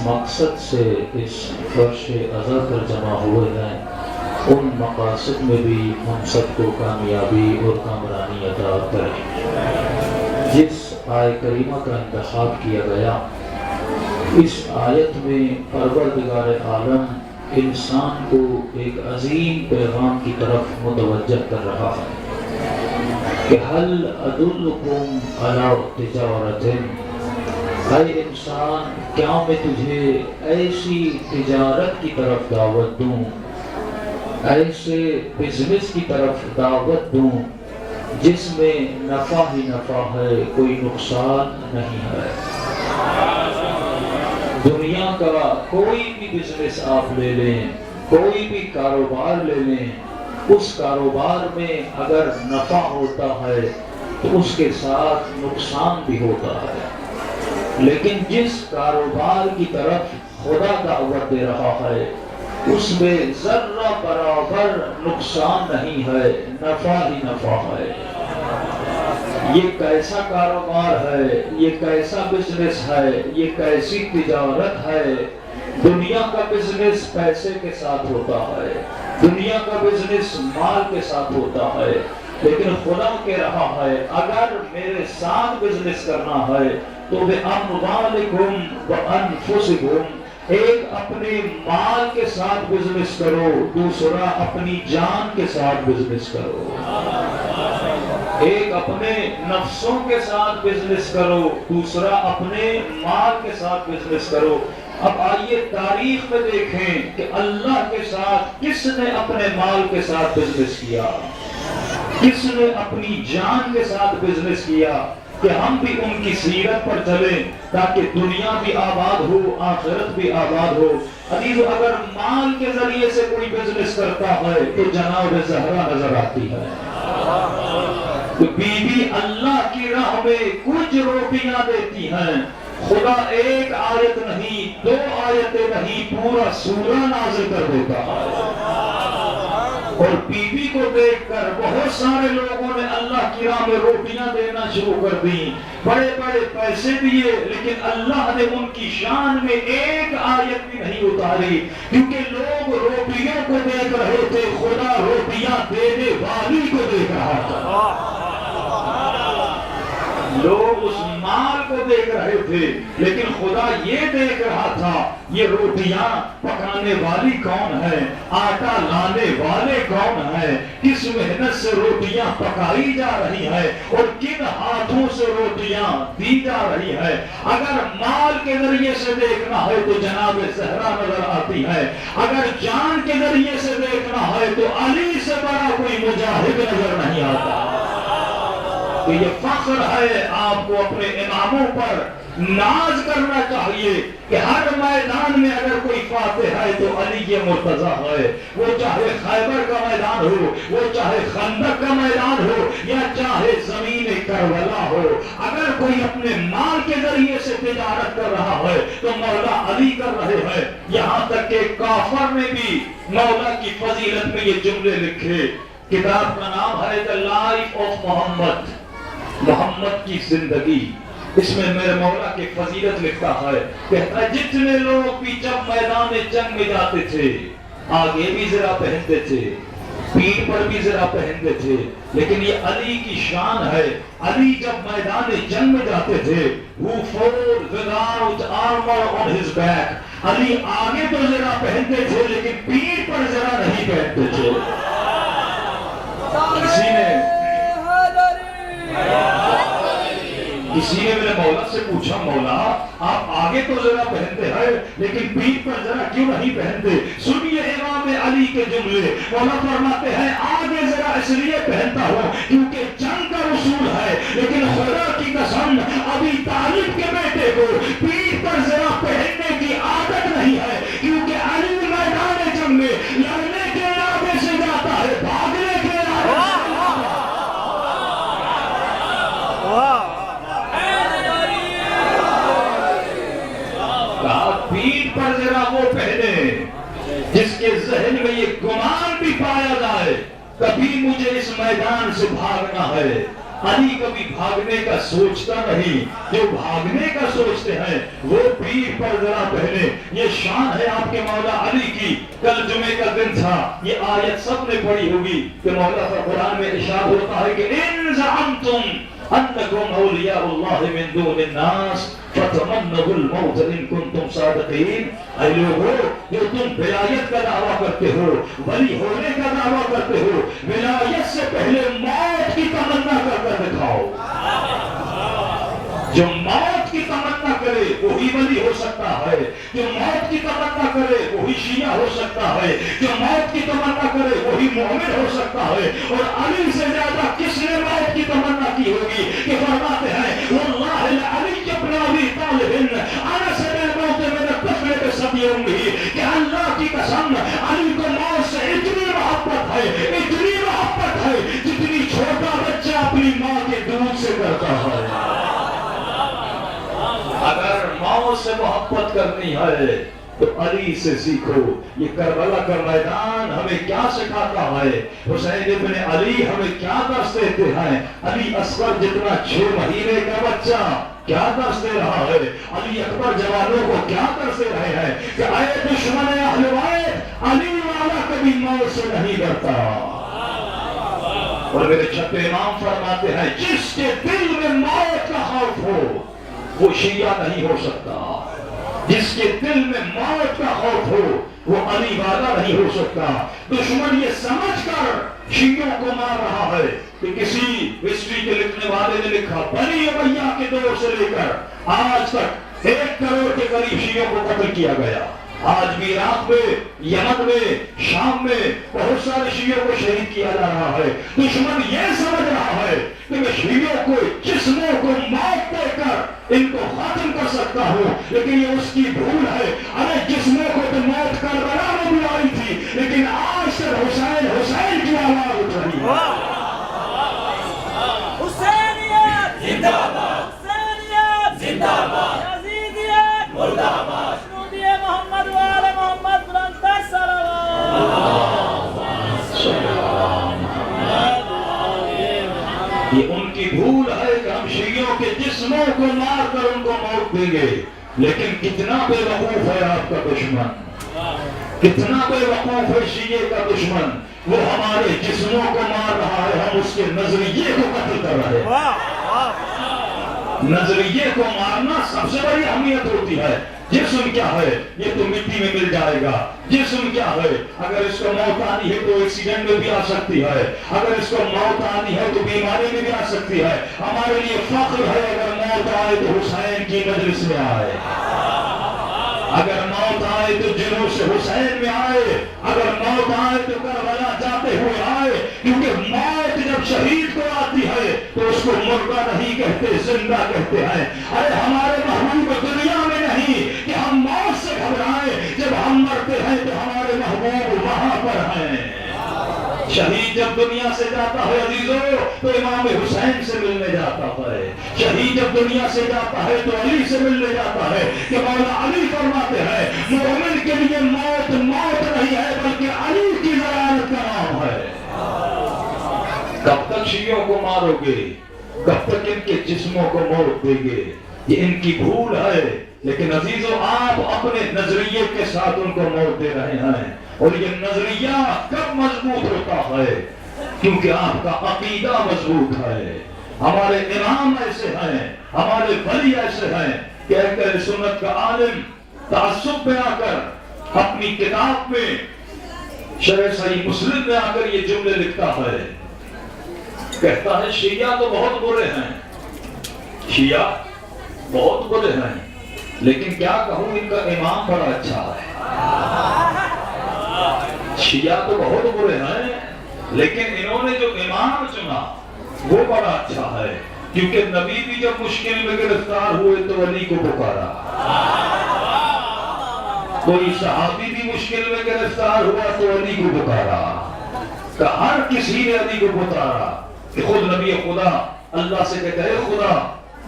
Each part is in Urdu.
مقصد سے اس فرش ازل پر جمع ہوئے ہیں ان مقاصد میں بھی ہم سب کو کامیابی اور کامرانی عطا کرے۔ جس آیت کریمہ کا انتخاب کیا گیا اس آیت میں پروردگار عالم انسان کو ایک عظیم پیغام کی طرف متوجہ کر رہا ہے کہ هل ادلکم علی تجارت، اے انسان کیا میں تجھے ایسی تجارت کی طرف دعوت دوں، ایسے بزنس کی طرف دعوت دوں جس میں نفع ہی نفع ہے، کوئی نقصان نہیں ہے۔ دنیا کا کوئی بھی بزنس آپ لے لیں، کوئی بھی کاروبار لے لیں، اس کاروبار میں اگر نفع ہوتا ہے تو اس کے ساتھ نقصان بھی ہوتا ہے، لیکن جس کاروبار کی طرف خدا دعوت دے رہا ہے اس میں ذرہ برابر نقصان نہیں ہے، نفع ہی نفع ہے۔ یہ کیسا کاروبار ہے، یہ کیسا بزنس ہے، یہ کیسی تجارت ہے؟ دنیا کا بزنس پیسے کے ساتھ ہوتا ہے، دنیا کا بزنس مال کے ساتھ ہوتا ہے، لیکن خدا کہہ رہا ہے اگر میرے ساتھ بزنس کرنا ہے تو بِأَمْوَالِكُمْ وَأَنفُسِكُمْ، ایک اپنے مال کے ساتھ بزنس کرو، دوسرا اپنی جان کے ساتھ بزنس کرو۔ ایک اپنے نفسوں کے ساتھ بزنس کرو، دوسرا اپنے مال کے ساتھ بزنس کرو۔ اب آئیے تاریخ میں دیکھیں کہ اللہ کے ساتھ کس نے اپنے مال کے ساتھ بزنس کیا، کس نے اپنی جان کے ساتھ بزنس کیا، کہ ہم بھی ان کی سیرت پر چلیں تاکہ دنیا بھی آباد ہو، آخرت بھی آباد ہو۔ عزیزو، اگر مال کے ذریعے سے کوئی بزنس کرتا ہے تو جناب زہرا نظر آتی ہے، بی بی اللہ کی راہ میں کچھ روٹیاں دیتی ہیں، خدا ایک آیت نہیں، دو آیتیں نہیں، پورا سورہ نازل کر دیتا ہے۔ اور بی بی کو دیکھ کر بہت سارے لوگوں نے اللہ کی راہ میں روٹیاں دینا شروع کر دی، بڑے بڑے پیسے دیے، لیکن اللہ نے ان کی شان میں ایک آیت بھی نہیں اتاری، کیونکہ لوگ روٹیوں کو دیکھ رہے تھے، خدا روٹیاں دینے والی کو دیکھ رہا تھا۔ لوگ اس مال کو دیکھ رہے تھے لیکن خدا یہ دیکھ رہا تھا یہ روٹیاں پکانے والی کون ہے، آٹا لانے والے کون ہے، کس محنت سے روٹیاں پکائی جا رہی ہے اور کن ہاتھوں سے روٹیاں دی جا رہی ہے۔ اگر مال کے ذریعے سے دیکھنا ہے تو جناب زہرا نظر آتی ہے، اگر جان کے ذریعے سے دیکھنا ہے تو علی سے بڑا کوئی مجاہد نظر نہیں آتا۔ تو یہ فخر ہے، آپ کو اپنے اماموں پر ناز کرنا چاہیے کہ ہر میدان میں اگر کوئی فاتح ہے تو علی مرتضیٰ ہے، وہ چاہے خیبر کا میدان ہو، وہ چاہے خندق کا میدان ہو، یا چاہے زمین کربلا ہو، اگر کوئی اپنے مال کے ذریعے سے تجارت کر رہا ہے تو مولا علی کر رہے ہیں۔ یہاں تک کہ کافر نے بھی مولا کی فضیلت میں یہ جملے لکھے، کتاب کا نام ہے The Life of Muhammad، محمد کی زندگی، اس میں میرے مولا کی فضیلت لکھتا ہے، کہتا ہے جتنے لوگ بھی جب میدان جنگ میں جاتے تھے آگے بھی زرہ پہنتے تھے، پیٹھ پر بھی زرہ پہنتے تھے، لیکن یہ علی کی شان ہے، علی جب میدان جنگ میں جاتے تھے who fought without armor on his back، علی آگے تو زرہ پہنتے تھے لیکن پیٹھ پر زرہ نہیں پہنتے تھے۔ کسی نے میرے مولا سے پوچھا، مولا آپ آگے تو ذرا پہنتے ہیں لیکن پیٹھ پر ذرا کیوں نہیں پہنتے؟ سنیے امام علی کے جملے، مولا فرماتے ہیں آگے ذرا اس لیے پہنتا ہوں کیونکہ جنگ کا رسول ہے، لیکن خدا کی قسم ابھی طالب کے بیٹے کو پیٹھ پر ذرا پہننے کی عادت نہیں ہے، کیونکہ علی میدان جنگ میں لڑنے کے ارادے سے جاتا ہے، بھاگنے کے ارادے سے۔ پیٹھ پر ذرا وہ پہنے جس کے ذہن میں یہ گمان بھی پایا جائے کبھی مجھے اس میدان سے بھاگنا ہے، علی کبھی بھاگنے کا سوچتا نہیں، جو بھاگنے کا سوچتے ہیں وہ پیر پر ذرا پہلے، یہ شان ہے آپ کے مولا علی کی۔ کل جمعے کا دن تھا، یہ آیت سب نے پڑھی ہوگی کہ مولا کا قرآن میں ارشاد ہوتا ہے کہ ان زعمتم انکم اولیاء اللہ من دون الناس فتمنوا الموت ان کنتم صادقین۔ اے لوگو، جو تم ولایت کا دعویٰ کرتے ہو، ولی ہونے کا دعویٰ کرتے ہو، ولایت سے پہلے موت کی تمنا کر کر دکھاؤ۔ جو موت کی تمنا کرے وہی ولی ہو سکتا ہے، جو موت کی تمنا کرے وہی شیعہ ہو سکتا ہے، جو موت کی تمنا کرے وہی مومن ہو سکتا ہے۔ اور علی سے زیادہ کس نے موت کی تمنا کی ہوگی کہ فرماتے ہیں واللہ لعلی ابن ابی طالب انا سمع موت من الطفل بسبی امه، کہ اللہ کی قسم علی کو موت سے اتنی محبت ہے، اتنی محبت ہے جتنی چھوٹا بچہ اپنی ماں کے دودھ سے کرتا ہے۔ اگر موت سے محبت کرنی ہے تو علی سے سیکھو۔ یہ کربلا کا میدان ہمیں کیا سکھاتا ہے؟ حسین ابن علی ہمیں کیا درس دیتے ہیں؟ علی اصغر جتنا 6 مہینے کا بچہ کیا درس دے رہا ہے؟ علی اکبر جوانوں کو کیا درس دے رہے ہیں کہ اے دشمن اہل بیت، علی والا کبھی موت سے نہیں ڈرتا۔ اور میرے چھٹے امام فرماتے ہیں جس کے دل میں موت کا خوف ہو وہ شیعہ نہیں ہو سکتا، جس کے دل میں موت کا خوف ہو وہ علی والا نہیں ہو سکتا۔ دشمن یہ سمجھ کر شیعوں کو مار رہا ہے کہ کسی ہسٹری کے لکھنے والے نے لکھا بنی امیہ کے دور سے لے کر آج تک 1 کروڑ کے قریب شیعوں کو قتل کیا گیا۔ آج بھی عراق میں، یمن میں، شام میں بہت سارے شیعوں کو شہید کیا جا رہا ہے۔ دشمن یہ سمجھ رہا ہے کہ میں شیعوں کو، جسموں کو موت دے کر ان کو ختم کر سکتا ہوں، لیکن یہ اس کی بھول ہے۔ ارے جسموں کو تو موت کربلا میں بھی آئی تھی، لیکن آج سے حسین حسین کی آواز اٹھ رہی ہے۔ حسینیت زندہ باد، حسینیت زندہ باد، یزیدیت مردہ آباد، مشنودی محمد وآل محمد بلندتر یہ ان کی بھول ہے کہ ہم شیعوں کے جسموں کو مار کر ان کو موت دیں گے، لیکن کتنا بے وقوف ہے آپ کا دشمن، کتنا بے وقوف ہے شیعہ کا دشمن۔ وہ ہمارے جسموں کو مار رہا ہے، ہم اس کے نظریے کو قتل کر رہے ہیں۔ نظریے کو مارنا سب سے بڑی اہمیت ہوتی ہے۔ جسم کیا ہے؟ یہ تو مٹی میں مل جائے گا۔ جسم کیا ہے؟ اگر اس کو موت آنی ہے تو ایکسیڈنٹ میں بھی آ سکتی ہے، اگر اس کو موت آنی ہے تو بیماری میں بھی آ سکتی ہے۔ ہمارے لیے فخر ہے اگر موت آئے تو حسین کی مجلس میں آئے، اگر موت آئے تو جلوس حسین میں آئے، اگر موت آئے تو کربلا جاتے ہوئے آئے، کیونکہ موت جب شہید کو آتی ہے تو اس کو مردہ نہیں کہتے، زندہ کہتے ہیں۔ ارے ہمارے محبوب دنیا میں نہیں کہ ہم موت سے گھبرائیں، جب ہم مرتے ہیں تو ہمارے محبوب وہاں پر ہیں۔ شہید جب دنیا سے جاتا ہے عزیزو تو امام حسین سے ملنے جاتا ہے، شہید جب دنیا سے جاتا ہے تو علی سے ملنے جاتا ہے، کہ مولا علی فرماتے ہیں مومن کے لیے موت موت نہیں ہے بلکہ علی کی ضرارت کا نام ہے۔ کب تک شیعوں کو مارو گے؟ کب تک ان کے جسموں کو موت دیں گے؟ یہ ان کی بھول ہے، لیکن عزیزو آپ اپنے نظریے کے ساتھ ان کو موت دے رہے ہیں۔ اور یہ نظریہ کب مضبوط ہوتا ہے؟ کیونکہ آپ کا عقیدہ مضبوط ہے۔ ہمارے امام ایسے ہیں، ہمارے ولی ایسے ہیں کہ اہل سنت کا عالم تعصب میں آ کر اپنی کتاب میں شرح صحیح مسلم میں آ کر یہ جملے لکھتا ہے، کہتا ہے شیعہ تو بہت برے ہیں، شیعہ بہت برے ہیں، لیکن کیا کہوں ان کا امام بڑا اچھا ہے۔ شیعہ تو بہت برے ہیں لیکن انہوں نے جو امام چنا وہ بڑا اچھا ہے، کیونکہ نبی بھی جب مشکل میں گرفتار ہوئے تو علی کو پکارا، کوئی صحابی بھی مشکل میں گرفتار ہوا تو علی کو پکارا، کہ ہر کسی نے علی کو پکارا، کہ خود نبی خدا اللہ سے کہتا ہے خدا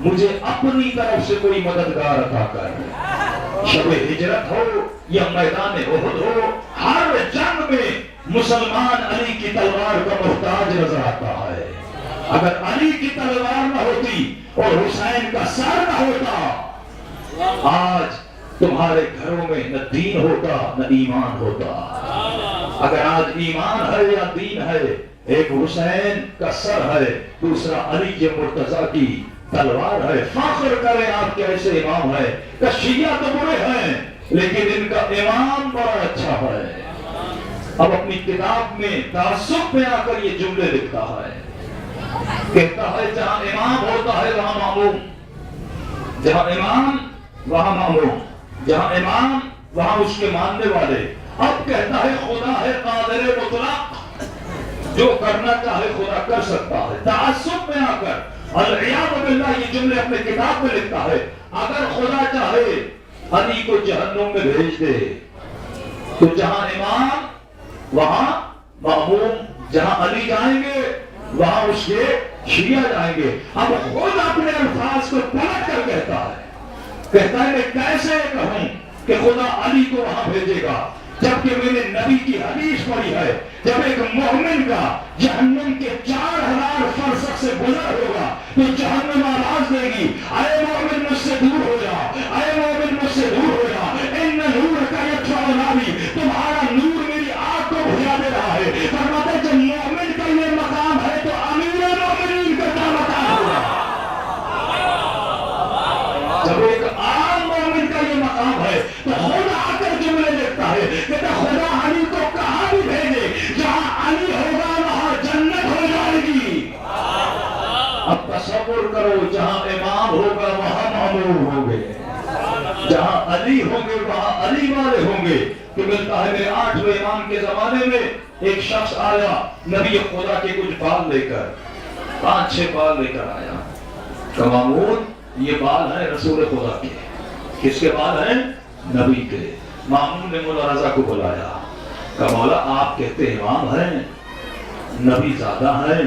مجھے اپنی طرف سے کوئی مددگار عطا کر۔ شب ہجرت ہو یا میدان احد ہو، ہر جنگ میں مسلمان علی کی تلوار کا محتاج نظر آتا ہے۔ اگر علی کی تلوار نہ ہوتی اور حسین کا سر نہ ہوتا، آج تمہارے گھروں میں نہ دین ہوتا نہ ایمان ہوتا۔ اگر آج ایمان ہے یا دین ہے، ایک حسین کا سر ہے، دوسرا علی مرتضیٰ کی تلوار ہے۔ فخر کریں آپ کے ایسے امام ہے کہ شیعہ تو برے ہیں لیکن ان کا امام بڑا اچھا ہے۔ اب اپنی کتاب میں تعصب میں آ کر یہ جملے لکھتا ہے، کہتا ہے جہاں امام ہوتا ہے وہاں معموم، جہاں امام وہاں معموم، جہاں امام وہاں اس کے ماننے والے۔ اب کہتا ہے خدا ہے قادر مطلق، جو کرنا چاہے خدا کر سکتا ہے۔ تعصب میں آ کر العیاذ باللہ یہ جملے اپنے کتاب میں لکھتا ہے۔ اگر خدا چاہے علی کو جہنم میں بھیج دے تو جہاں امام وہاں معموم، جہاں علی جائیں گے وہاں اس کے شیعہ جائیں گے۔ اب خود اپنے الفاظ کو پلٹ کر کہتا ہے میں کیسے کہوں کہ خدا علی کو وہاں بھیجے گا، جبکہ میں نے نبی کی حدیث پڑھی ہے جب ایک مومن کا جہنم کے 4000 فرسخ سے گزر ہوگا تو جہنم آواز دے گی، اے مومن مجھ سے دور ہو جا، اے مومن مجھ سے دور ہو جا، ان نور کا یکفع ناری، تمہارا نور میری آنکھ کو بھجا دے رہا ہے۔ فرماتے ہیں جب مومن کا یہ مقام ہے تو امیر مومنین کا کیا مقام ہوگا؟ جب ایک عام مومن کا یہ مقام ہے تو خدا آ کر جملے لکھتا ہے کہ خدا علی کو کہاں بھی بھیجے، جہاں علی ہوگا وہاں جنت ہو جائے گی۔ اب تصور کرو جہاں امام ہوگا وہاں معمول ہوں گے، جہاں علی ہوں گے وہاں علی والے ہوں گے۔ کہ ملتا ہے میرے 8ویں امام کے زمانے میں ایک شخص آیا نبی خدا کے کچھ بال لے کر، 5-6 بال لے کر آیا کہ مامون یہ بال ہیں رسول خدا کے۔ کس کے بال ہیں؟ نبی کے۔ مامون نے مولا رضا کو بلایا کہ مولا آپ کہتے امام ہیں، نبی زادہ ہیں،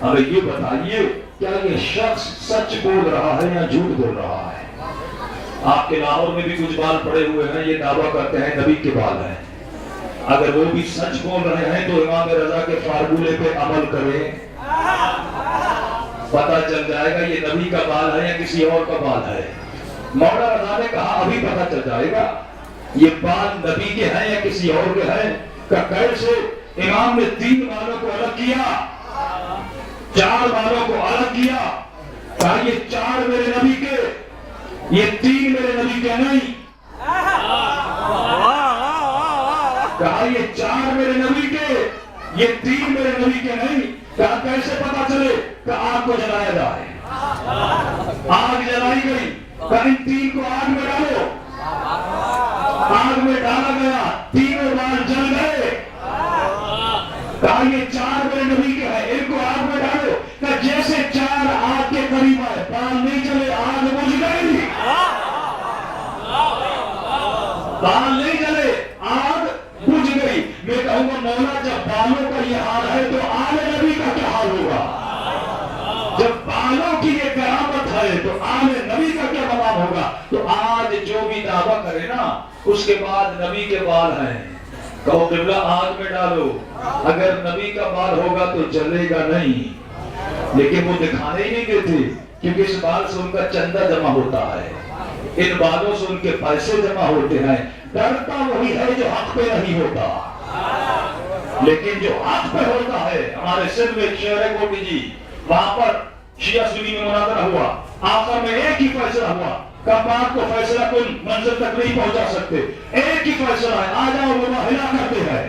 ہمیں یہ بتائیے کیا یہ شخص سچ بول رہا ہے یا جھوٹ بول رہا ہے؟ آپ کے لاہور میں بھی کچھ بال پڑے ہوئے ہیں، یہ دعویٰ کرتے ہیں نبی کے بال ہیں۔ اگر وہ بھی سچ بول رہے ہیں تو امام رضا کے فارمولے پہ عمل کریں، پتہ چل جائے گا یہ نبی کا بال ہے یا کسی اور کا بال ہے۔ مولا رضا نے کہا ابھی پتہ چل جائے گا یہ بال نبی کے ہیں یا کسی اور کے ہیں۔ کہ کیسے؟ امام نے 3 بالوں کو الگ کیا، 4 بالوں کو الگ کیا، کہا یہ 4 میرے نبی کے، یہ 3 میرے نبی کے نہیں۔ کہا یہ 4 میرے نبی کے، یہ 3 میرے نبی کے نہیں۔ کہا کیسے پتا چلے؟ کہ آگ کو جلایا جائے۔ آگ جلائی گئی، کہا ان 3 کو آگ میں ڈالو۔ آگ میں ڈالا گیا، 3 بال جل گئے۔ کہا یہ 4 میرے نبی کے ہیں، ان کو آگ میں ڈالو۔ کہا جیسے 4 آگ کے قریب آئے بال نہیں چلے، آگ بجھ گئی۔ بال نہیں جلے، آگ بجھ گئی۔ میں کہوں گا مولا جب بالوں کا یہ حال ہے تو آل نبی کا کیا حال ہوگا؟ جب بالوں کی یہ کرامت ہے تو آل نبی کا کیا مقام ہوگا؟ تو آج جو بھی دعویٰ کرے نا اس کے بعد نبی کے بال ہیں، کہو قبلہ آگ میں ڈالو، اگر نبی کا بال ہوگا تو جلے گا نہیں۔ لیکن وہ دکھانے ہی نہیں دیتے کیونکہ اس بال سے ان کا چندہ جمع ہوتا ہے، ان بالوں سے ان کے پیسے جمع ہوتے ہیں۔ ڈرتا وہی ہے جو حق پہ نہیں ہوتا، لیکن جو حق پہ ہوتا ہے۔ ہمارے سندھ میں ایک شہر ہے کوٹی جی، وہاں پر شیعہ سنی میں مناظرہ ہوا، آخر میں ایک ہی فیصلہ ہوا کہ بات کو فیصلہ کن منزل تک نہیں پہنچا سکتے، ایک ہی فیصلہ ہے، آ جاؤ مباہلہ کرتے ہیں،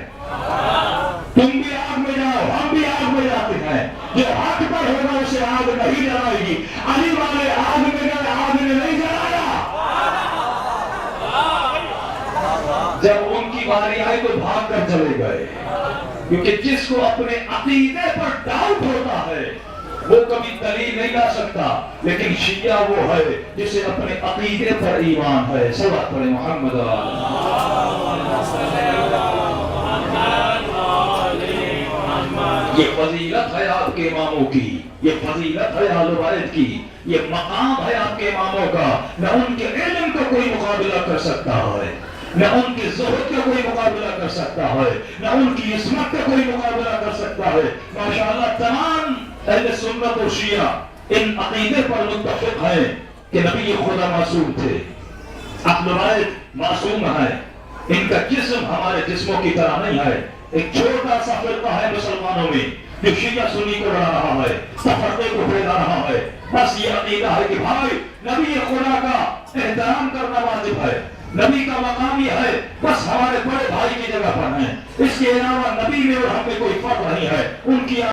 تم بھی آگ میں جاؤ ہم بھی آگ میں جاتے ہیں، جو حق پر ہوگا اسے آگ نہیں جلائے گی۔ علی والے آگ میں گئے، آگ نے نہیں جلایا۔ جب ان کی باری آئی تو بھاگ کر چلے گئے، کیونکہ جس کو اپنے عقیدے پر ڈاؤٹ ہوتا ہے وہ کبھی دلیل نہیں لا سکتا، لیکن شیعہ وہ ہے جسے اپنے عقیدے پر ایمان ہے۔ صلوات پڑھیں محمد یہ فضیلت ہے آپ کے اماموں کی، یہ فضیلت ہے آل بیت کی، یہ مقام ہے آپ کے اماموں کا۔ نہ ان کے علم کا کوئی مقابلہ کر سکتا ہے، نہ ان کی زہد کا کوئی مقابلہ کر سکتا ہے، نہ ان کی عصمت کا کوئی مقابلہ کر سکتا ہے۔ ماشاءاللہ تمام اہل سنت و شیعہ ان عقیدے پر متفق ہیں کہ نبی خدا معصوم تھے، اہل بیت معصوم ہے، ان کا جسم ہمارے جسموں کی طرح نہیں ہے۔ ایک چھوٹا سا فرقہ ہے مسلمانوں میں جو شیعہ سنی کو لڑا رہا ہے، تفرقے کو پھیلا رہا ہے۔ بس یہ عقیدہ ہے کہ بھائی نبی خدا کا احترام کرنا واجب ہے، نبی کا مقام یہ ہے، بس ہمارے بڑے بھائی کی جگہ پر ہیں، اس کے علاوہ نبی میں اور ہم میں کوئی فرق نہیں ہے۔ ان کی